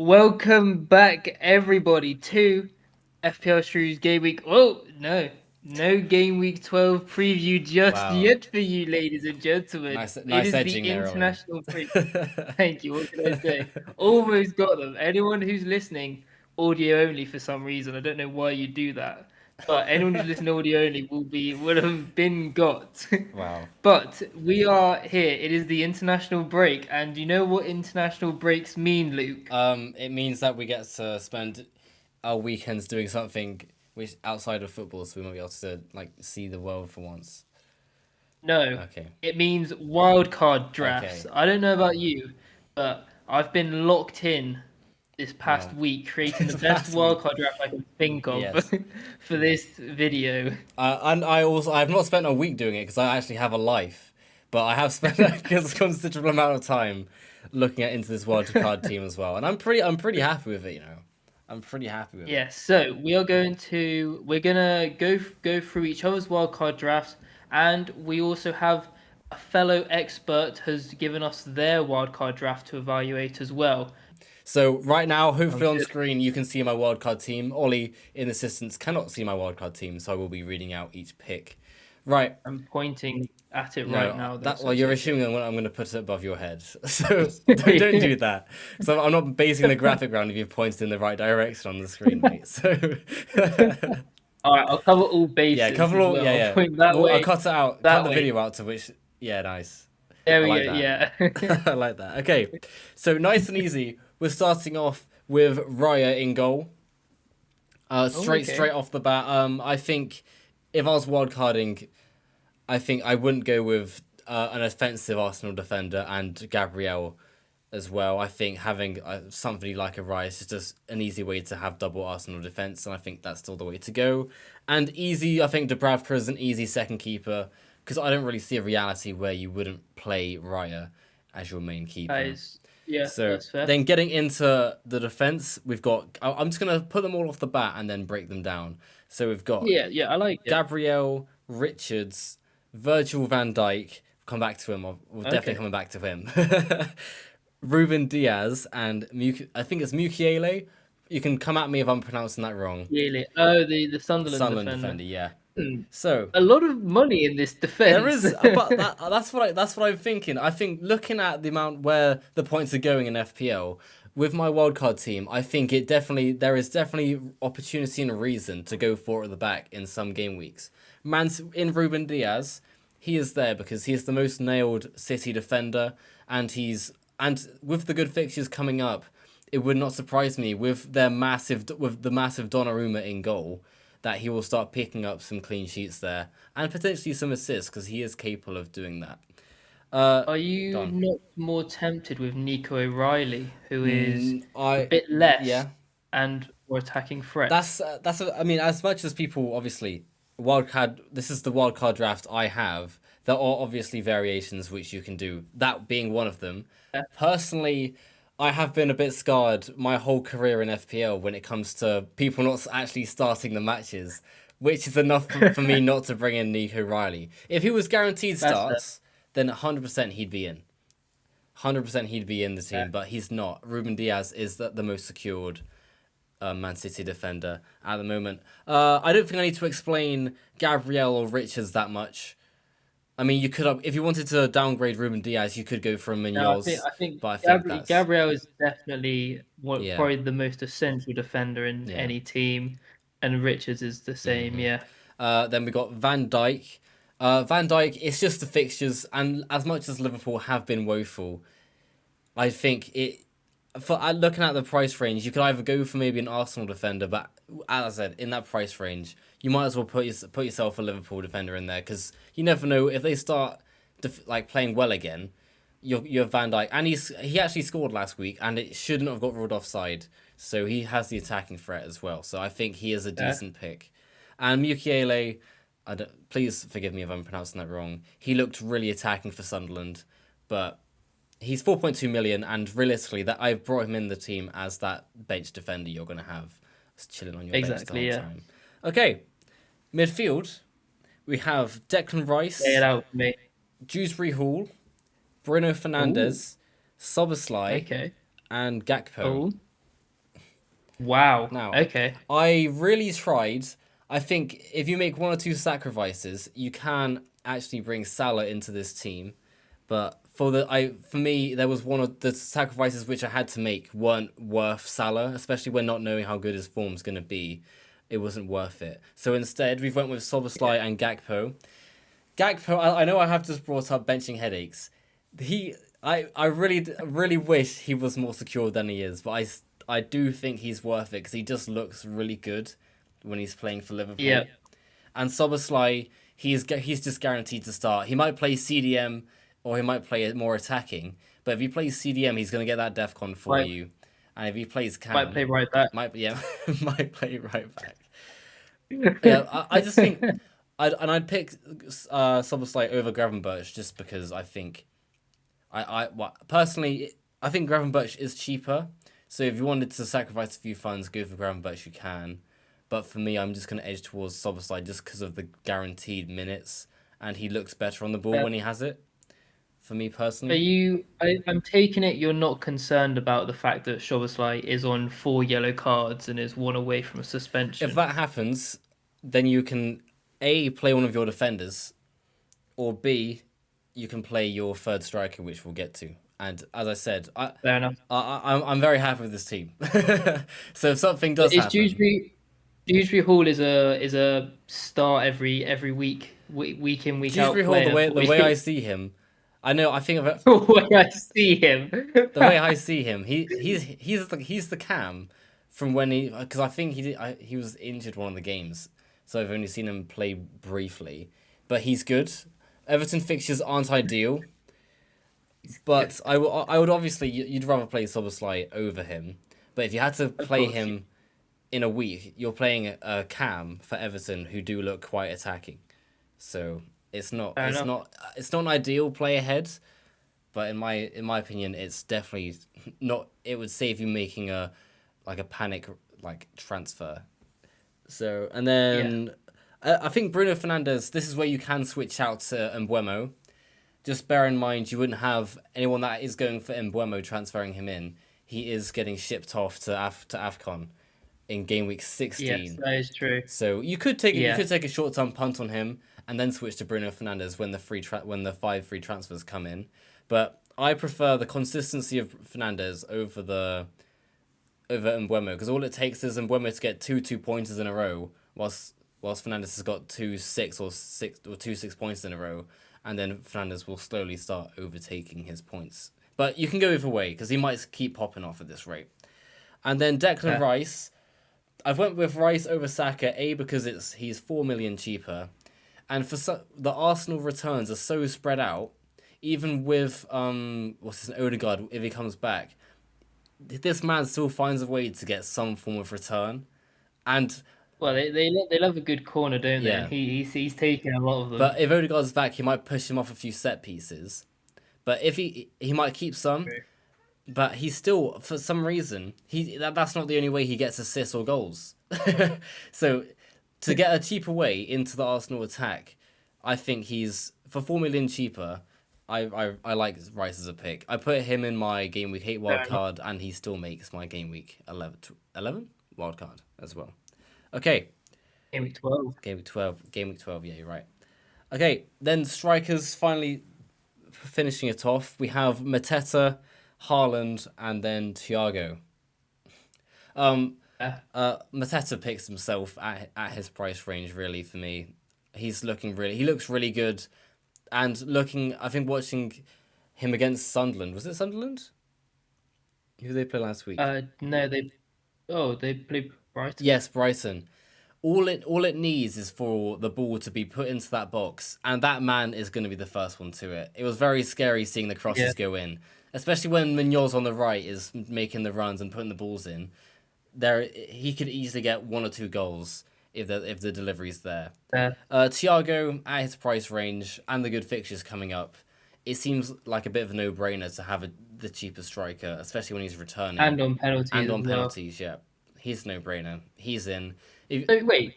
Welcome back, everybody, to FPL Shrews Game Week. Oh, no Game Week 12 preview just Wow. yet for you, ladies and gentlemen. It Nice is the edging there, Ollie. international break. Thank you. What can I say? Almost got them. Anyone who's listening, audio only for some reason. I don't know why you do that, but anyone who's listening audio only would have been got. Wow. But we are here. It is the international break, and you know what international breaks mean, Luke? It means that we get to spend our weekends doing something which outside of football, so we might be able to see the world for once. No, Okay. it means wildcard drafts. Okay. I don't know about you, but I've been locked in this past Wow. week creating the This best past week. wildcard draft I can think of Yes. for this video. And I've not spent a week doing it because I actually have a life, but I have spent a considerable amount of time looking into this wild card team as well, and I'm pretty happy with it. I'm pretty happy with it. Yes, so we're gonna go through each other's wildcard drafts, and we also have a fellow expert has given us their wildcard draft to evaluate as well. So right now, hopefully Sounds on good. screen, you can see my wildcard team. Ollie in assistance cannot see my wildcard team, so I will be reading out each pick. Right. I'm pointing at it right No, now, though. that So well, you're check assuming I'm going to put it above your head, so don't it. do that. So I'm not basing the graphic around if you've pointed in the right direction on the screen, mate. So All right, I'll cover all yeah, bases cover as all. well. Yeah, I'll yeah. point that Well, I'll way, cut it out. Cut that the way. video out to which. Yeah, nice. There I we like go. that. Yeah. I like that. Okay, so nice and easy. We're starting off with Raya in goal. Oh, Straight okay. straight off the bat. I think if I was wildcarding, I think I wouldn't go with an offensive Arsenal defender and Gabriel as well. I think having somebody like a Rice is just an easy way to have double Arsenal defense, and I think that's still the way to go. And easy, I think Dubravka is an easy second keeper because I don't really see a reality where you wouldn't play Raya as your main That keeper. is, yeah, So that's fair. then getting into the defense, we've got. I'm just gonna put them all off the bat and then break them down. So we've got Yeah, yeah, I like it. Gabriel, Richards, Virgil van Dijk. Come back to him. We're definitely Okay. coming back to him. Ruben Diaz and I think it's Mukiele. You can come at me if I'm pronouncing that wrong. Really. Oh, the Sunderland Sunderland defender. defender, yeah. Hmm. So A lot of money in this there defense. is, but that's what I'm thinking. I think looking at the amount where the points are going in FPL with my wildcard team, I think there is definitely opportunity and a reason to go for it at the back in some game weeks. In Ruben Diaz, he is there because he is the most nailed City defender, and with the good fixtures coming up, it would not surprise me with the massive Donnarumma in goal that he will start picking up some clean sheets there and potentially some assists because he is capable of doing that. Are you Done. not more tempted with Nico O'Reilly, who is a I bit less Yeah. and more attacking threat? I mean, as much as people obviously wildcard. This is the wildcard draft I have. There are obviously variations which you can do. That being one of them. Yeah. Personally, I have been a bit scarred my whole career in FPL when it comes to people not actually starting the matches, which is enough for me not to bring in Nico Riley. If he was guaranteed That's fair. starts, then 100% he'd be in. 100% he'd be in the Yeah. team, but he's not. Ruben Diaz is the most secured Man City defender at the moment. I don't think I need to explain Gabriel or Richards that much. I mean, you could have, if you wanted to downgrade Ruben Diaz, you could go for No, Munoz, I think but I think that's Gabriel is definitely yeah, probably the most essential defender in yeah. any team, and Richards is the same. Yeah, Then we got Van Dijk. Van Dijk, it's just the fixtures, and as much as Liverpool have been woeful, I think it. For looking at the price range, you could either go for maybe an Arsenal defender, but as I said, in that price range, you might as well put yourself a Liverpool defender in there because you never know if they start playing well again. You're Van Dijk, and he actually scored last week, and it shouldn't have got ruled offside, so he has the attacking threat as well. So I think he is a yeah, decent pick. And Mukiele, please forgive me if I'm pronouncing that wrong. He looked really attacking for Sunderland, but he's 4.2 million, and realistically, that I've brought him in the team as that bench defender you're going to have chilling on your bench the exactly. whole Yeah, time. Okay, midfield, we have Declan lay it Rice, out for me. Dewsbury Hall, Bruno Oh, Fernandes, Soboslai, okay. and Gakpo. Oh, Wow. Now, Okay. I really tried. I think if you make one or two sacrifices, you can actually bring Salah into this team. But for me, there was one of the sacrifices which I had to make weren't worth Salah, especially when not knowing how good his form's going to be. It wasn't worth it. So instead, we went with Yeah. Soboslai and Gakpo. Gakpo, I know I have just brought up benching headaches. I really wish he was more secure than he is, but I do think he's worth it because he just looks really good when he's playing for Yeah. Liverpool. And Soboslai, he's just guaranteed to start. He might play CDM or he might play it more attacking, but if he plays CDM, he's gonna get that defcon for Might you. And if he plays might Cam, play right back. might yeah might play right back. Yeah, I just think I'd pick Soboslai over Gravenberch just because I think personally I think Gravenberch is cheaper. So if you wanted to sacrifice a few funds, go for Gravenberch, you can. But for me, I'm just gonna edge towards Soboslai just because of the guaranteed minutes, and he looks better on the ball Uh, when he has it. For me Are personally, you? I'm taking it you're not concerned about the fact that Szoboszlai is on 4 yellow cards and is one away from a if suspension. that happens, then you can A play one of your defenders, or B you can play your third striker, which we'll get to. And as I said, Fair enough. I'm very happy with this team. So if something But does is happen, Dewsbury Hall is a start every week in week out Dewsbury Hall, player for the way I you? see him, I know I think of it. When I see him. The way I see him, he's the Cam from when he because I think he was injured one of the games, so I've only seen him play briefly, but he's good. Everton fixtures aren't ideal, Yeah, but I would obviously you'd rather play Soboslai over him, but if you had to of play course. him in a week, you're playing a Cam for Everton who do look quite attacking, so Fair enough. it's not an ideal play ahead. But in my opinion, it's definitely not. It would save you making a panic like transfer. So and Yeah. then I think Bruno Fernandes. This is where you can switch out to Embuemo. Just bear in mind you wouldn't have anyone that is going for Embuemo transferring him in. He is getting shipped off to Afcon in game week Yes, 16. that is true. So you Yeah. could take a short term punt on him and then switch to Bruno Fernandes when when the 5 free transfers come in. But I prefer the consistency of Fernandes over Mbuemo because all it takes is Mbuemo to get two pointers in a row, whilst Fernandes has got two 6 points in a row, and then Fernandes will slowly start overtaking his points. But you can go either way because he might keep popping off at this rate. And then Declan Fair. Rice, I've went with Rice over Saka because he's 4 million cheaper, and the Arsenal returns are so spread out. Even with what's his Odegaard if he comes back, this man still finds a way to get some form of return, and Well, they love a good corner, don't they? And yeah. he's taking a lot of them. But if Odegaard's back, he might push him off a few set pieces. But if he might keep some, True. but he's still for some reason that's not the only way he gets assists or goals. So to get a cheaper way into the Arsenal attack, I think he's for 4 million cheaper. I like Rice as a pick. I put him in my game week 8 wild Fair enough. card, and he still makes my game week 11 wild card as well. Okay, Game week 12. game week 12. Game week 12. Yeah, you're right. Okay, then strikers finally finishing it off. We have Mateta, Haaland, and then Thiago. Mateta picks himself at his price range. Really, for me, he looks really good, and looking. I think watching him against Sunderland, was it Sunderland? Who did they play last week? No, they play Brighton. Yes, Brighton. All it needs is for the ball to be put into that box, and that man is going to be the first one to it. It was very scary seeing the Yeah. crosses go in, especially when Munoz on the right is making the runs and putting the balls in. There, he could easily get one or two goals if the delivery's there. Fair. Thiago at his price range and the good fixtures coming up, it seems like a bit of a no-brainer to have the cheaper striker, especially when he's returning And on penalties and as on well. penalties. Yeah, he's no brainer. He's in. If, So wait,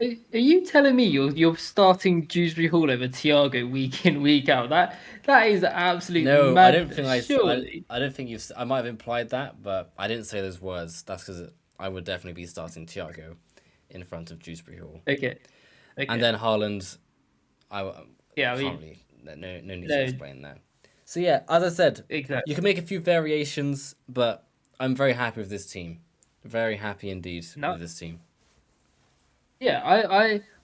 are you telling me you're starting Dewsbury Hall over Thiago week in week out? That is absolute no, I don't think madness. Surely. I don't think you've. I might have implied that, but I didn't say those words. That's because I would definitely be starting Thiago in front of Dewsbury Hall. Okay. And then Haaland, Yeah, I can't mean, really, no need to no, explain that. So yeah, as I said, you can exactly. make a few variations, but I'm very happy with this team. Very happy indeed No, with this team. yeah,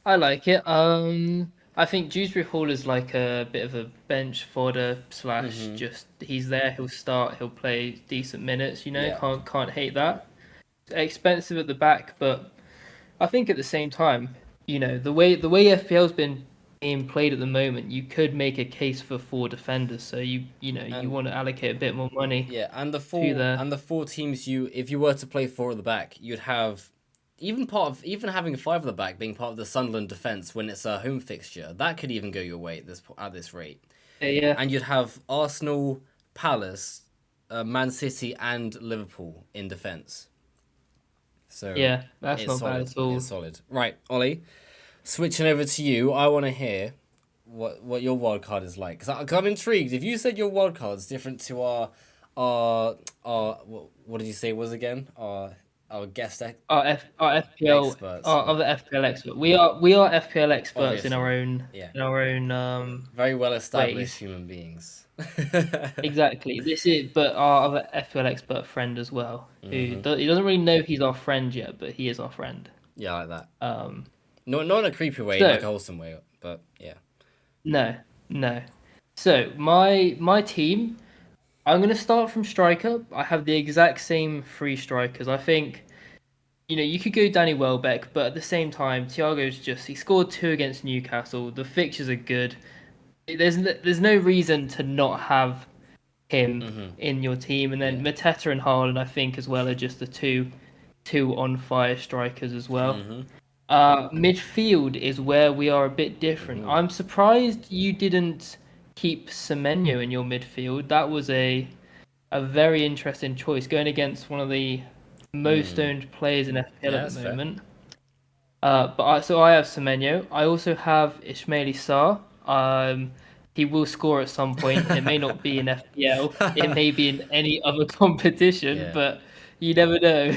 I like it. I think Dewsbury Hall is like a bit of a bench fodder slash Mm-hmm. just he's there, he'll start, he'll play decent minutes, Yeah. can't hate that. Expensive at the back, but I think at the same time, the way FPL's been being played at the moment, you could make a case for four defenders. So you And want to allocate a bit more money yeah, to the and the four teams if you were to play four at the back, you'd have even having five at the back being part of the Sunderland defense when it's a home fixture. That could even go your way at this rate. yeah And you'd have Arsenal, Palace, Man City, and Liverpool in defense. So yeah that's it's not bad solid. at all. It's solid. Right, Ollie. Switching over to you, I want to hear what your wild card is like because I'm intrigued. If you said your wild card is different to our what did you say it was again? Our Our FPL experts. our other FPL expert. We are FPL experts in Obviously, our own yeah, very well established ways. human beings. Exactly. This is but our other FPL expert friend as well, Hmm. he doesn't really know he's our friend yet, but he is our friend. Yeah, like that. Um. Not in a creepy way, in like So a wholesome way, but yeah. no, no. So my team, I'm gonna start from striker. I have the exact same three strikers. I think you could go Danny Welbeck, but at the same time, he scored two against Newcastle. The fixtures are good. There's no reason to not have him Hmm. in your team, and then Yeah. Mateta and Haaland, I think as well, are just the two on fire strikers as well. Hmm. Midfield is where we are a bit different. Hmm. I'm surprised you didn't keep Semenyo in your midfield. That was a very interesting choice going against one of the most Mm. owned players in FPL Yeah, at the that's fair. moment. So I have Semenyo. I also have Ismaili Sarr. He will score at some point. It may not be in FPL. It may be in any other competition, Yeah. but you never know.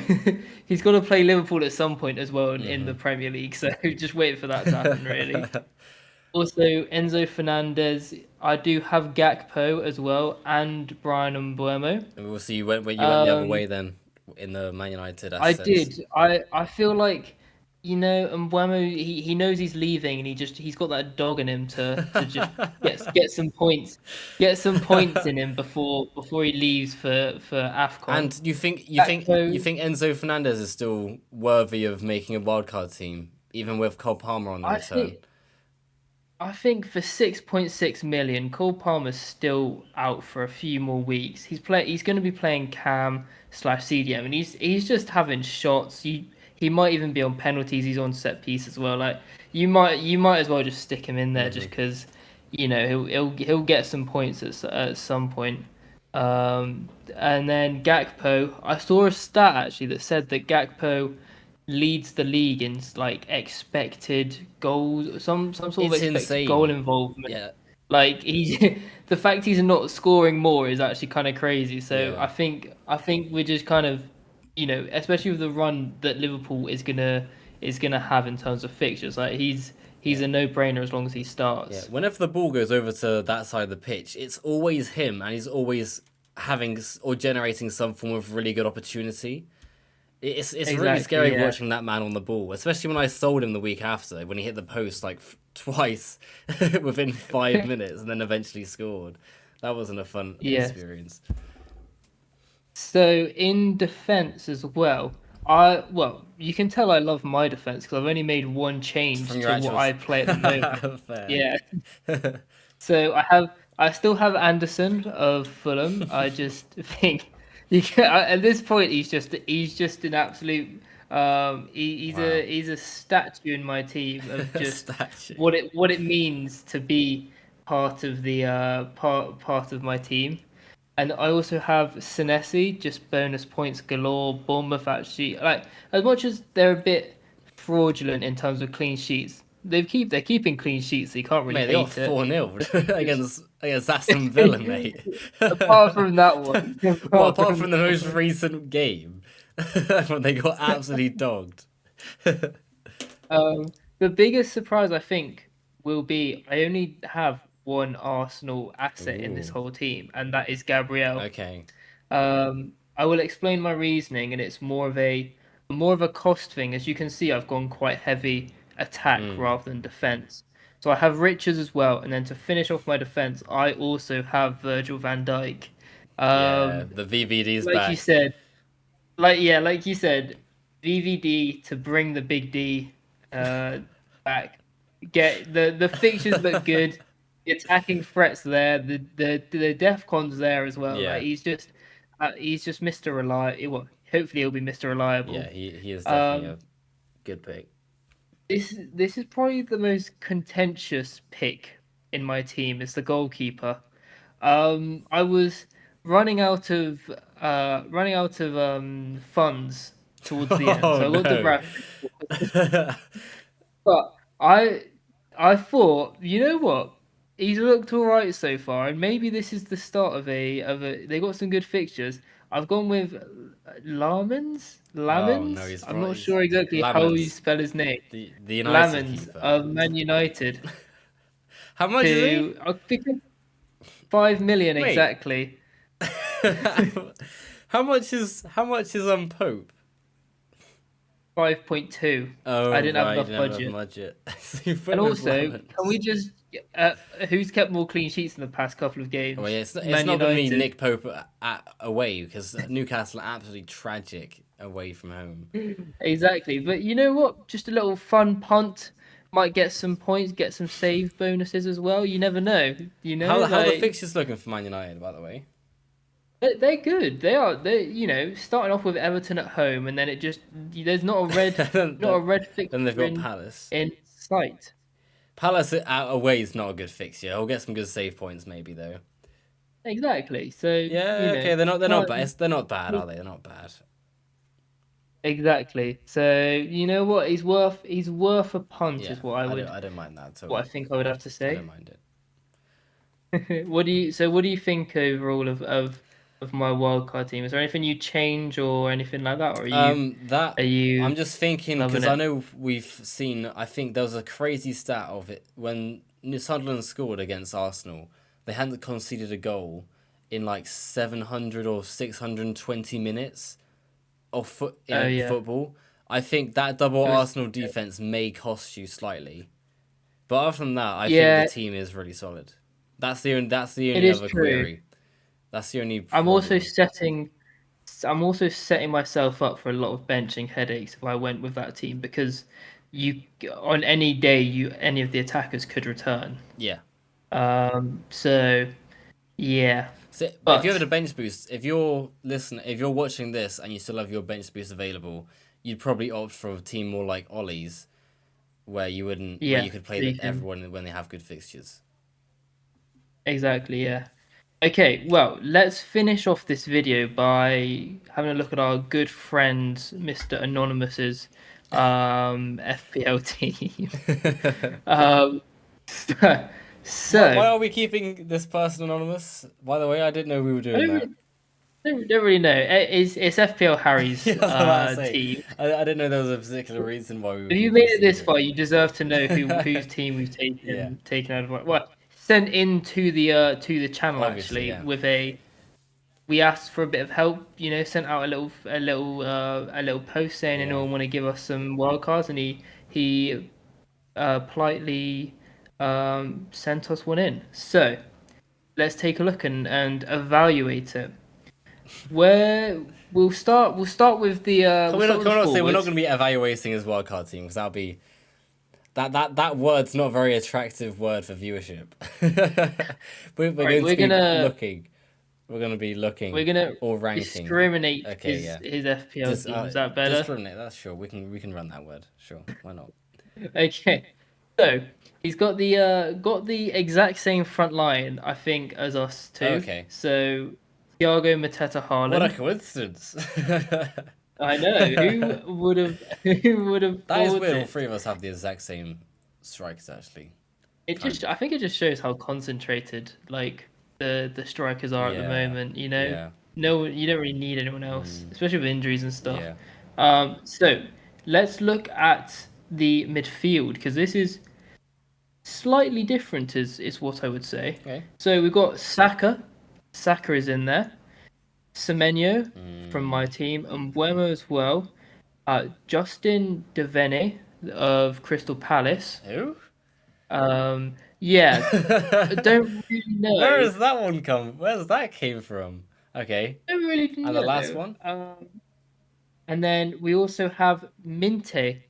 He's got to play Liverpool at some point as well in the Hmm. Premier League. So just wait for that to happen, really. Also, Enzo Fernandez. I do have Gakpo as well, and Brian Mbuemo. We'll see. You went the other Um, way then in the Man United I assets. did. I feel like Mbeumo he knows he's leaving and he's got that dog in him to just get some points, in him before he leaves for AFCON. And you Gakpo, think Enzo Fernandez is still worthy of making a wildcard team, even with Cole Palmer on the I return? think I think for 6.6 million, Cole Palmer's still out for a few more weeks. He's going to be playing Cam slash CDM, and he's just having shots. He might even be on penalties. He's on set piece as well. Like you might as well just stick him in there Hmm. just because he'll get some points at some point. And then Gakpo, I saw a stat actually that said that Gakpo leads the league in like expected goals, some sort of It's expected goal insane. involvement. Yeah, Like the fact he's not scoring more is actually kind of crazy. So yeah, I think we're just kind of, especially with the run that Liverpool is gonna have in terms of fixtures. Like he's yeah, a no-brainer as long as he yeah. starts. Whenever the ball goes over to that side of the pitch, it's always him, and he's always or generating some form of really good opportunity. It's really Exactly. scary Yeah. watching that man on the ball, especially when I sold him the week after when he hit the post like twice within 5 minutes and then eventually scored. That wasn't a fun Yeah. experience. So in defense as well, you can tell I love my defense because I've only made one change From your to what actuals. I play at the moment. Fair. Yeah. So I still have Anderson of Fulham. I just think at this point he's just an absolute he's Wow. a statue in my team of just Statue. what it means to be part of the part of my team. And I also have Senesi, just bonus points galore. Bournemouth actually, like as much as they're a bit fraudulent in terms of clean sheets, they're keeping clean sheets, so you can't really Mate, they got hate it. 4-0 against Aston Villa, mate. Apart from that one, Well, apart apart from from the that most one. recent game, When they got absolutely dogged. The biggest surprise I think will be I only have one Arsenal asset in this Ooh, whole team, and that is Gabriel. okay. I will explain my reasoning, and it's more of a cost thing. As you can see, I've gone quite heavy attack Mm. rather than defense. So I have Richards as well, and then to finish off my defense, I also have Virgil van Dijk. Yeah, Um, the VVD's like you back. said, like you said, VVD to bring the big D uh, back. Get the fixtures look good. The attacking threats there. The def cons there as well. Like Yeah, he's just Mr. Reliable. Well, hopefully he'll be Mr. yeah, Reliable. he is definitely Um, a good pick. this is probably the most contentious pick in my team. Is the goalkeeper. I was running out of funds towards the end, Oh so I got no. the but I thought, you know what? He's looked all right so far, and maybe this is the start of a. They got some good fixtures. I've gone with Lamens. Oh no, Lamens. he's I'm right. not He's sure exactly how you Lamens, spell his name. the United Lamens keeper. of Man United How much is he? to I think 5 million Wait. exactly. How much is Pope? 5.2. Oh I didn't have right, you enough didn't have enough budget. budget. So you put And with also, Lamens. can we just uh, who's kept more clean sheets in the past couple of Oh yeah, games? it's Man not going to be United. Nick Pope away because Newcastle are absolutely tragic away from home. Exactly. But you know what? Just a little fun punt might get some points, get some save bonuses as well. You never know. You know, How the like fixtures looking for Man United, by the way? they're good. They are. They starting off with Everton at home, and then it just there's then, not a then, red then they've fixture got Palace. in sight. Palace out away is not a good fixture. He'll get some good save points maybe though. Exactly. So Yeah, okay, they're not bad. can't. They're not bad, are they? They're not bad. Exactly. So you know what? He's worth a punt, Yeah, is I don't mind that at what all. I think I would have to I don't say. mind it. What do you think overall of my wildcard team? Is there anything you change or anything like that, or That are I'm you just thinking loving because I it? know we've seen. I think there was a crazy stat of it when Sunderland scored against Arsenal. They hadn't conceded a goal in like 700 or 620 minutes of Oh yeah, football. I think that double it was. Arsenal defense may cost you slightly, but other than that, I think the Yeah, team is really solid. That's the it only is other true. query. That's the only I'm also problem. setting I'm also setting myself up for a lot of benching headaches if I went with that team because you on any day any of the attackers could return. Yeah. So yeah, So, but if you have a but bench boost, if you're watching this and you still have your bench boost available, you'd probably opt for a team more like Ollie's, where yeah, you could so play you can everyone when they have good fixtures. exactly yeah. Okay, well, let's finish off this video by having a look at our good friend Mr. Anonymous's FPL team. Um, Why so are we keeping this person anonymous? By the way, I didn't know we were I doing that. don't really know. It's FPL Yeah, Harry's I was about to say. team. I didn't know there was a particular reason why we were If you keeping made this it this secret. far, you deserve to know whose team we've Yeah, taken out of well sent into to the channel obviously, actually yeah, with a we asked for a bit of help, sent out a little post saying yeah. anyone want to give us some wildcards, and he politely sent us one in. So let's take a look and evaluate it. Where Can we'll we start not? with Can the we not say we're not forwards. going to be evaluating his wildcard team because that'll be that word's not a very attractive word for viewership. We're All right, going to be looking. We're going to be we're looking gonna or ranking. discriminate Okay, yeah. his FPL team. Is that better? Discriminate. That's sure. We can run that word. Sure. Why not? Okay. So he's got the exact same front line, I think, as us too. Okay. So Thiago Mateta What a Haaland. coincidence. I know. Who would have That is thought weird. All it? three of us have the exact same strikes actually. Kind I of. think it just shows how concentrated like the strikers are at the Yeah. moment, Yeah. No, you don't really need anyone else, especially with injuries and stuff. Yeah. So let's look at the midfield because this is slightly different, is what I would say. Okay. So we've got Saka. Saka is in there. Semenyo from my team, and Buemo as well. Justin Devene of Crystal Palace. Who? Yeah, I don't really Where know. does that one come? Where's that came from? Okay. Don't really And the last know. one? And then we also have Minte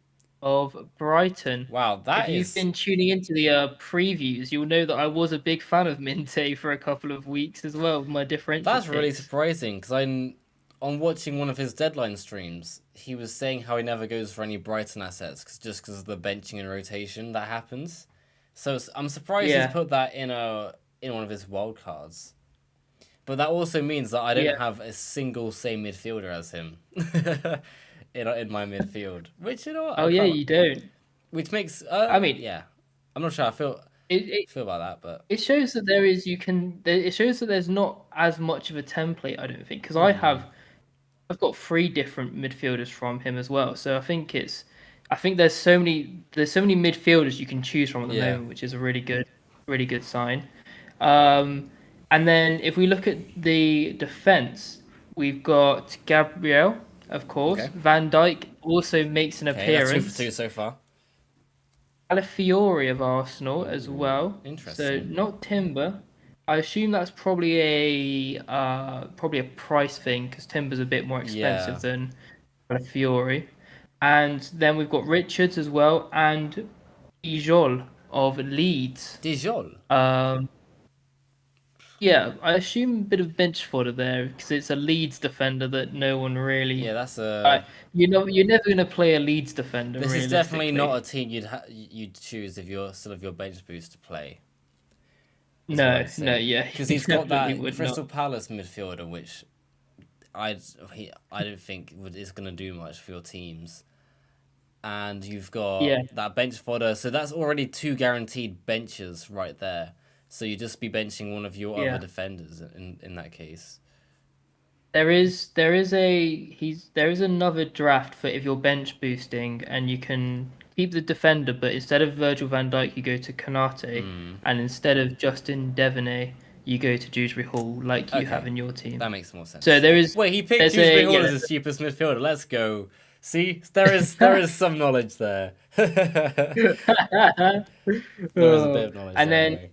of Brighton. Wow, If that you've is been tuning into the previews, you'll know that I was a big fan of Minte for a couple of weeks as well, with my differential that's really picks. surprising because I'm on watching one of his deadline streams. He was saying how he never goes for any Brighton assets just because of the benching and rotation that happens. So I'm surprised he's Yeah, put that in one of his wild cards. But that also means that I don't yeah. have a single same midfielder as him in my midfield. Which you know what, Oh I yeah, can't. you don't. Which makes I mean, yeah. I'm not sure I it, it, feel about that, but it shows that it shows that there's not as much of a template, I don't think, because I've got three different midfielders from him as well. So I think there's so many midfielders you can choose from at the yeah. moment, which is a really good sign. Um, and then if we look at the defense, we've got Gabriel, of course. Okay. Van Dijk also makes an Okay, that's 2 for appearance. 2 so far. Calafiori of Arsenal as Ooh, well. So interesting. not Timber. I assume that's probably a price thing because Timber's a bit more Yeah. expensive than Calafiori. And then we've got Richards as well and Ijol of Leeds. Dijol. Um, yeah, I assume a bit of bench fodder there because it's a Leeds defender that no one Yeah, really. that's a. You're never going to play a Leeds defender This is definitely not realistically. a team you'd choose if you're still of your bench boost to play. Is what No, I'd no, say yeah, because you he's got definitely that would not. Crystal Palace midfielder, which I I don't think is gonna do much for your teams. And you've got Yeah, that bench fodder, so that's already two guaranteed benches right there. So you just be benching one of your other yeah. defenders in that case. There is another draft for if you're bench boosting and you can keep the defender, but instead of Virgil van Dijk you go to Kanate, Hmm. and instead of Justin Devaney you go to Dewsbury Hall like you have Okay, in your team. that makes more So sense. Wait, he picked there's Dewsbury a Hall yeah as his cheapest midfielder. Let's go. See, there is some knowledge there. There is a bit Oh, of knowledge and there then anyway.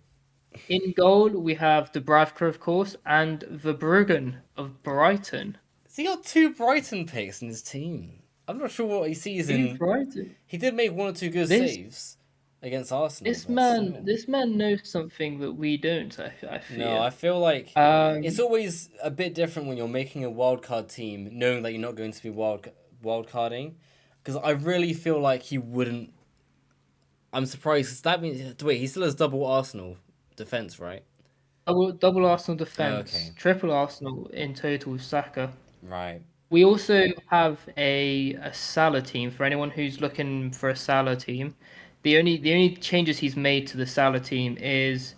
in goal we have Dubravka of course and Verbruggen of Brighton. So he got two Brighton picks in his team. I'm not sure what he sees Who in. Brighton? He did make one or two good This saves against Arsenal, but still. this man knows something that we don't. I No, fear. I feel like it's Um, always a bit different when you're making a wildcard team, knowing that you're not going to be wildcarding. Because I really feel like he wouldn't. I'm surprised. 'Cause that means wait, he still has double Arsenal defense, right? double Arsenal Oh, defense, okay, triple Arsenal in total with Saka. right. We also have a Salah team for anyone who's looking for a Salah team. The only changes he's made to the Salah team is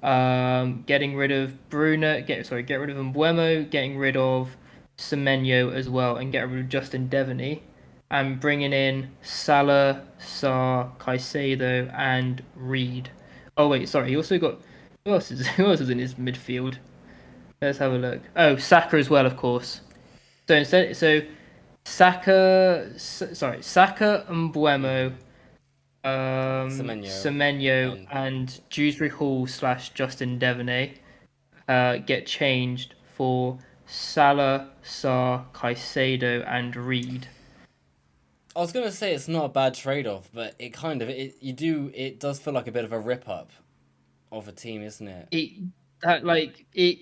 getting rid of get rid of Mbuemo, getting rid of Semenyo as well, and getting rid of Justin Devaney, and bringing in Salah, Sarr, Caicedo, and Reed. Oh wait, sorry, he also got who else is in his midfield? Let's have a look. Oh, Saka as well, of course. So Saka and Buemo, Semenyo Semenyo, and and Dewsbury Hall slash Justin Devaney get changed for Salah, Sarr, Caicedo, and Reed. I was gonna say it's not a bad trade off, but it does feel like a bit of a rip up of a team, isn't it?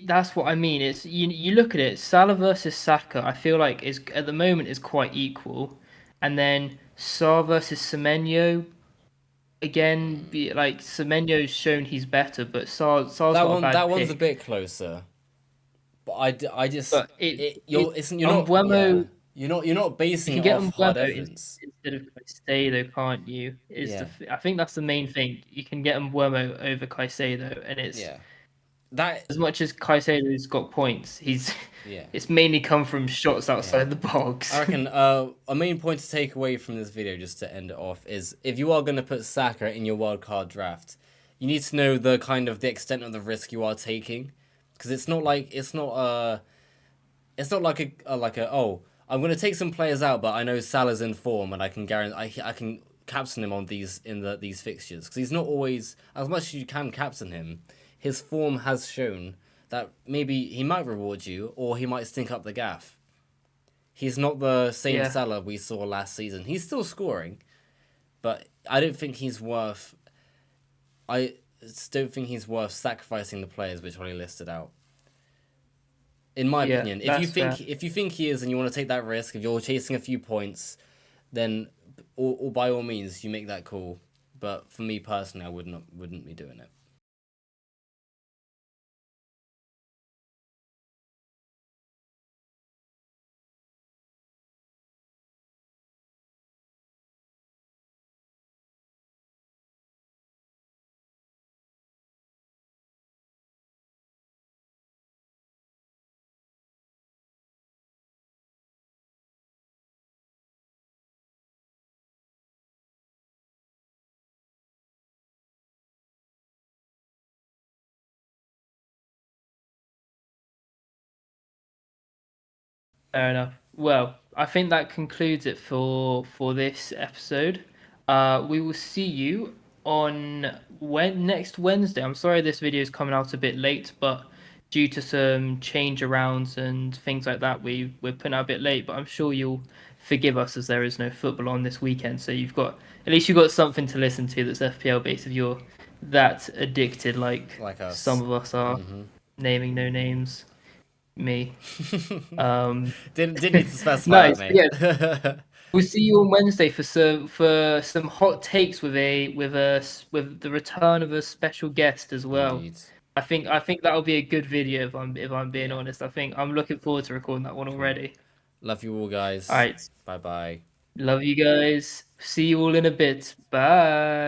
That's what I mean. It's you look at it, Salah versus Saka. I feel like is at the moment is quite equal, and then Sarr versus Semenyo again. Like Semenyo's shown he's better, but Sarr's not a bad That one's a pick. bit closer. But I just But it it it you're not yeah Mbeumo, you're not you basing can it get off hard Mbeumo evidence. instead of Caicedo, can't you? Yeah, I think that's the main thing. You can get Mbeumo over Caicedo, and yeah. that As much as Caicedo's got points, he's yeah. it's mainly come from shots Yeah. outside the box. I reckon a main point to take away from this video, just to end it off, is if you are going to put Saka in your wildcard draft, you need to know the kind of the extent of the risk you are taking, because it's not like a oh, I'm going to take some players out, but I know Salah's in form and I can guarantee I can captain him on these fixtures, because he's not always, as much as you can captain him, his form has shown that maybe he might reward you or he might stink up the gaff. He's not the same Yeah. Salah we saw last season. He's still scoring, but I don't think he's worth. I don't think he's worth sacrificing the players which Ollie listed out. In my Yeah, opinion, that's fair. if you think he is and you want to take that risk, if you're chasing a few points, then or by all means you make that call. But for me personally, I wouldn't be doing it. Fair enough. Well, I think that concludes it for this episode. We will see you on next Wednesday. I'm sorry this video is coming out a bit late, but due to some change arounds and things like that, we're putting out a bit late. But I'm sure you'll forgive us as there is no football on this weekend. So at least you've got something to listen to that's FPL based if you're that addicted like us. some of us are. Naming no names. Me. Um, Didn't need to specify nice. it, Yeah, mate. we'll see you on Wednesday for some hot takes with the return of a special guest as well. Indeed. I think that'll be a good video if I'm being Yeah. honest. I think I'm looking forward to recording that one Cool. already. Love you all, All guys. right, Bye bye. love you guys. See you all in a bit. Bye.